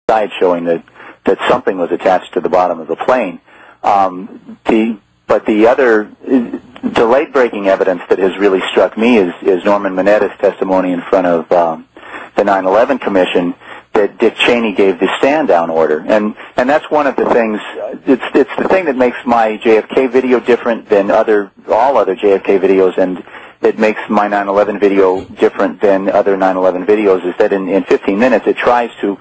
side showing that something was attached to the bottom of the plane. But the other late-breaking evidence that has really struck me is Norman Mineta's testimony in front of the 9/11 Commission that Dick Cheney gave the stand-down order, and that's one of the things. It's the thing that makes my JFK video different than all other JFK videos, and it makes my 9/11 video different than other 9/11 videos. Is that in 15 minutes it tries to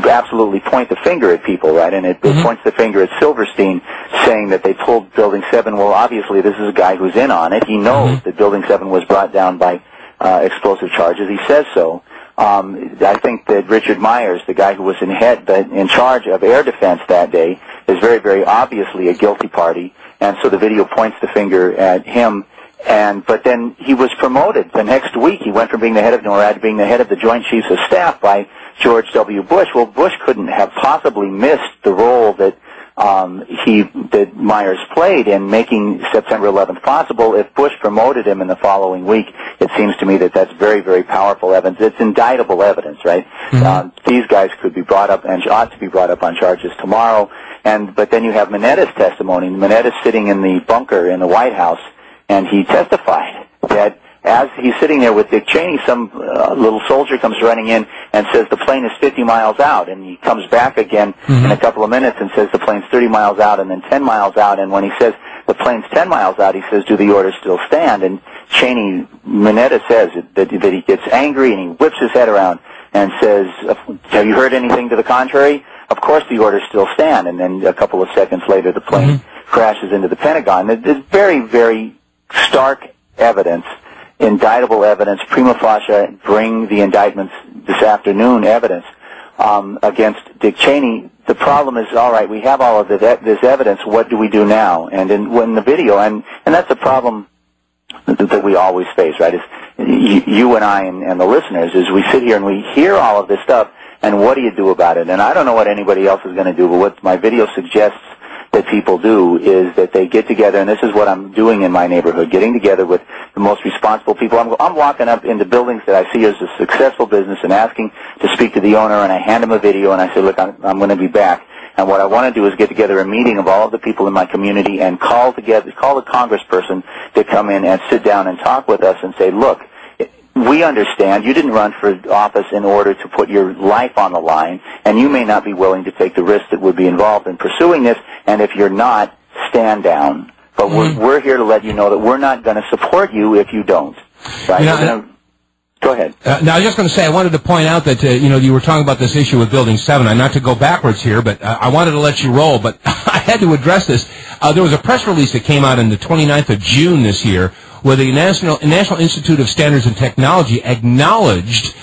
absolutely point the finger at people, right? And it points the finger at Silverstein, saying that they pulled Building 7. Well, obviously this is a guy who's in on it. He knows that Building 7 was brought down by explosive charges. He says so. I think that Richard Myers, the guy who was in charge of air defense that day, is very, very obviously a guilty party, and so the video points the finger at him. But then he was promoted the next week. He went from being the head of NORAD to being the head of the Joint Chiefs of Staff by George W. Bush. Well, Bush couldn't have possibly missed the role that Myers played in making September 11th possible. If Bush promoted him in the following week, it seems to me that that's very, very powerful evidence. It's indictable evidence, right? These guys could be brought up and ought to be brought up on charges tomorrow. But then you have Mineta's testimony. Mineta's sitting in the bunker in the White House, and he testified that as he's sitting there with Dick Cheney, some little soldier comes running in and says the plane is 50 miles out, and he comes back again in a couple of minutes and says the plane's 30 miles out and then 10 miles out, and when he says the plane's 10 miles out, he says, do the orders still stand? And Mineta says that he gets angry and he whips his head around and says, have you heard anything to the contrary? Of course the orders still stand. And then a couple of seconds later the plane crashes into the Pentagon. There's very, very stark evidence, indictable evidence, prima facie, bring the indictments this afternoon evidence against Dick Cheney. The problem is, all right, we have all of this evidence. What do we do now? And in the video, and that's a problem that we always face, right? Is you and I and the listeners, is we sit here and we hear all of this stuff, and what do you do about it? And I don't know what anybody else is going to do, but what my video suggests that people do is that they get together, and this is what I'm doing in my neighborhood, getting together with the most responsible people. I'm walking up into buildings that I see as a successful business and asking to speak to the owner, and I hand him a video, and I say, look, I'm going to be back. And what I want to do is get together a meeting of all of the people in my community and call the congressperson to come in and sit down and talk with us and say, look, we understand you didn't run for office in order to put your life on the line, and you may not be willing to take the risk that would be involved in pursuing this, and if you're not, stand down. But we're here to let you know that we're not going to support you if you don't. Right? Go ahead. Now, I was just going to say, I wanted to point out that, you were talking about this issue with Building 7. Not to go backwards here, but I wanted to let you roll, but I had to address this. There was a press release that came out on the 29th of June this year where the National Institute of Standards and Technology acknowledged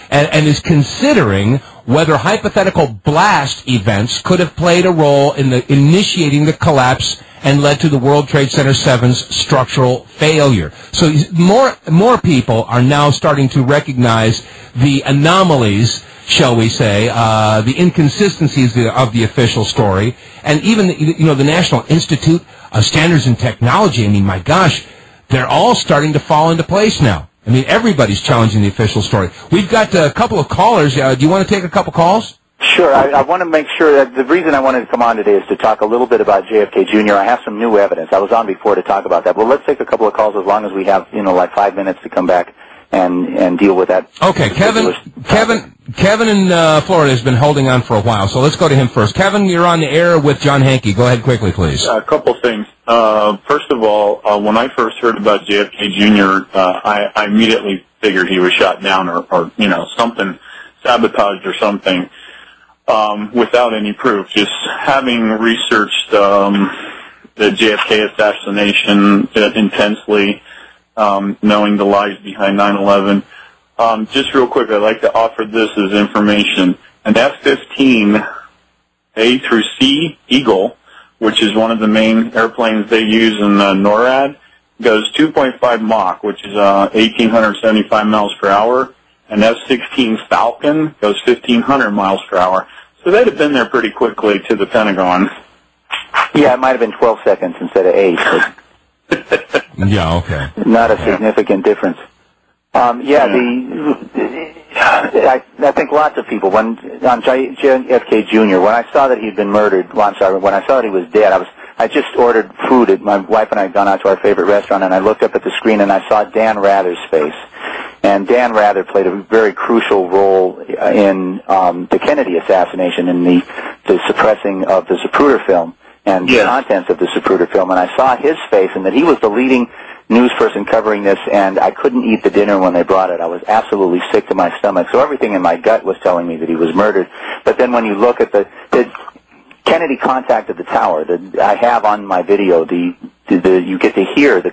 and is considering whether hypothetical blast events could have played a role in initiating the collapse and led to the World Trade Center 7's structural failure. So more people are now starting to recognize the anomalies, shall we say, the inconsistencies of the official story, and even the National Institute of Standards and Technology. I mean, my gosh, they're all starting to fall into place now. I mean, everybody's challenging the official story. We've got a couple of callers. Do you want to take a couple calls? Sure. I want to make sure that the reason I wanted to come on today is to talk a little bit about JFK Jr. I have some new evidence. I was on before to talk about that. Well, let's take a couple of calls as long as we have, like 5 minutes to come back and deal with that. Okay, Kevin in Florida has been holding on for a while, so let's go to him first. Kevin, you're on the air with John Hankey. Go ahead quickly, please. A couple things. First of all, when I first heard about JFK Jr., I immediately figured he was shot down or something, sabotaged or something, without any proof. Just having researched the JFK assassination intensely, knowing the lies behind 9/11. Just real quick, I'd like to offer this as information. An F-15 A through C Eagle, which is one of the main airplanes they use in NORAD, goes 2.5 Mach, which is 1,875 miles per hour. An F-16 Falcon goes 1,500 miles per hour. So they'd have been there pretty quickly to the Pentagon. Yeah, it might have been 12 seconds instead of 8. Yeah, okay. Not a significant difference. I think lots of people. When on JFK Jr., when I saw that he'd been murdered, well, I'm sorry, when I saw that he was dead, I just ordered food. My wife and I had gone out to our favorite restaurant, and I looked up at the screen and I saw Dan Rather's face. And Dan Rather played a very crucial role in the Kennedy assassination, in the suppressing of the Zapruder film and the contents of the Zapruder film. And I saw his face, and that he was the leading news person covering this, and I couldn't eat the dinner when they brought it. I was absolutely sick to my stomach. So everything in my gut was telling me that he was murdered. But then when you look at the Kennedy contacted the tower. I have on my video you get to hear the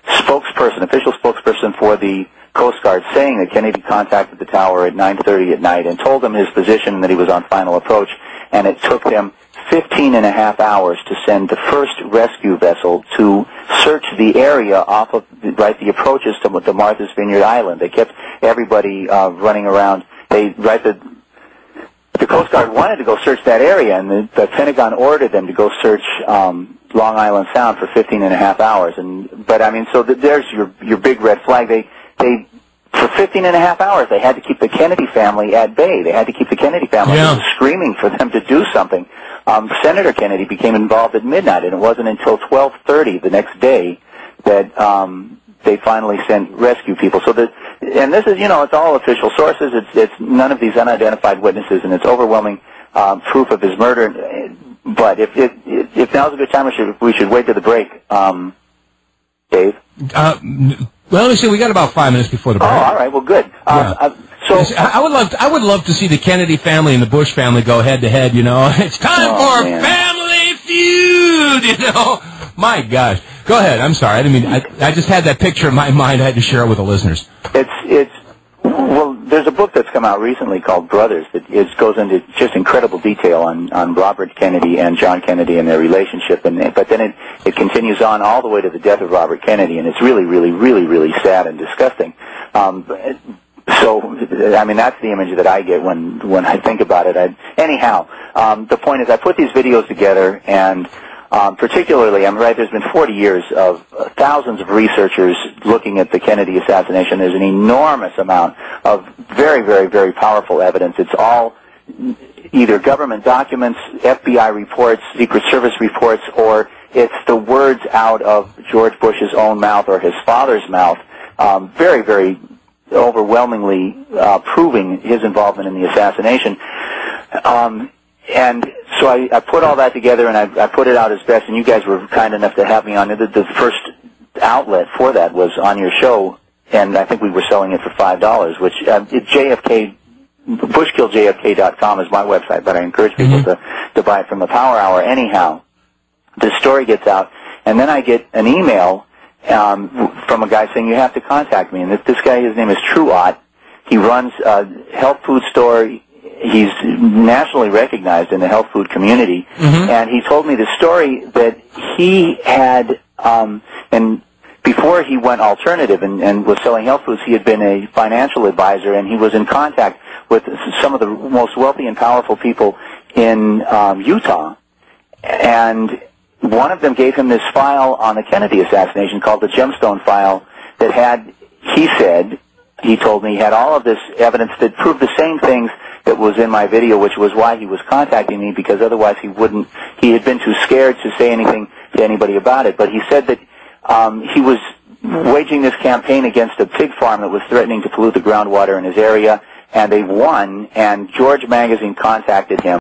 spokesperson, official spokesperson for the Coast Guard, saying that Kennedy contacted the tower at 9:30 at night and told them his position and that he was on final approach, and it took them 15.5 hours to send the first rescue vessel to search the area off of the approaches to Martha's Vineyard Island. They kept everybody running around. The Coast Guard wanted to go search that area, and the Pentagon ordered them to go search Long Island Sound for 15.5 hours. But I mean, so there's your big red flag. They for 15.5 hours, they had to keep the Kennedy family at bay. They had to keep the Kennedy family screaming for them to do something. Senator Kennedy became involved at midnight, and it wasn't until 12:30 the next day that they finally sent rescue people. And this is, it's all official sources. It's none of these unidentified witnesses, and it's overwhelming proof of his murder. But if now's a good time, we should wait to the break. Dave? Well, let me see. We got about 5 minutes before the break. Oh, all right. Well, good. So I would love to see the Kennedy family and the Bush family go head to head. It's time for Family Feud. My gosh. Go ahead. I'm sorry. I didn't mean. I just had that picture in my mind. I had to share it with the listeners. Well, there's a book that's come out recently called Brothers that goes into just incredible detail on Robert Kennedy and John Kennedy and their relationship, but then it continues on all the way to the death of Robert Kennedy, and it's really, really, really, really sad and disgusting. So, I mean, that's the image that I get when I think about it. Anyhow, the point is I put these videos together, and particularly, I'm right, there's been 40 years of thousands of researchers looking at the Kennedy assassination. There's an enormous amount of very, very, very powerful evidence. It's all either government documents, FBI reports, Secret Service reports, or it's the words out of George Bush's own mouth or his father's mouth, very, very overwhelmingly proving his involvement in the assassination. And so I put all that together, and I put it out as best, and you guys were kind enough to have me on. The first outlet for that was on your show, and I think we were selling it for $5, which BushKilledJFK.com is my website, but I encourage people to buy it from the Power Hour. Anyhow, the story gets out, and then I get an email from a guy saying you have to contact me, and this guy, his name is Truott. He runs a health food store. He's nationally recognized in the health food community, and he told me the story that he had, and before he went alternative and was selling health foods, he had been a financial advisor, and he was in contact with some of the most wealthy and powerful people in Utah, and one of them gave him this file on the Kennedy assassination called the Gemstone File that had, he told me, had all of this evidence that proved the same things that was in my video, which was why he was contacting me, because otherwise he had been too scared to say anything to anybody about it. But he said that he was waging this campaign against a pig farm that was threatening to pollute the groundwater in his area, and they won, and George Magazine contacted him.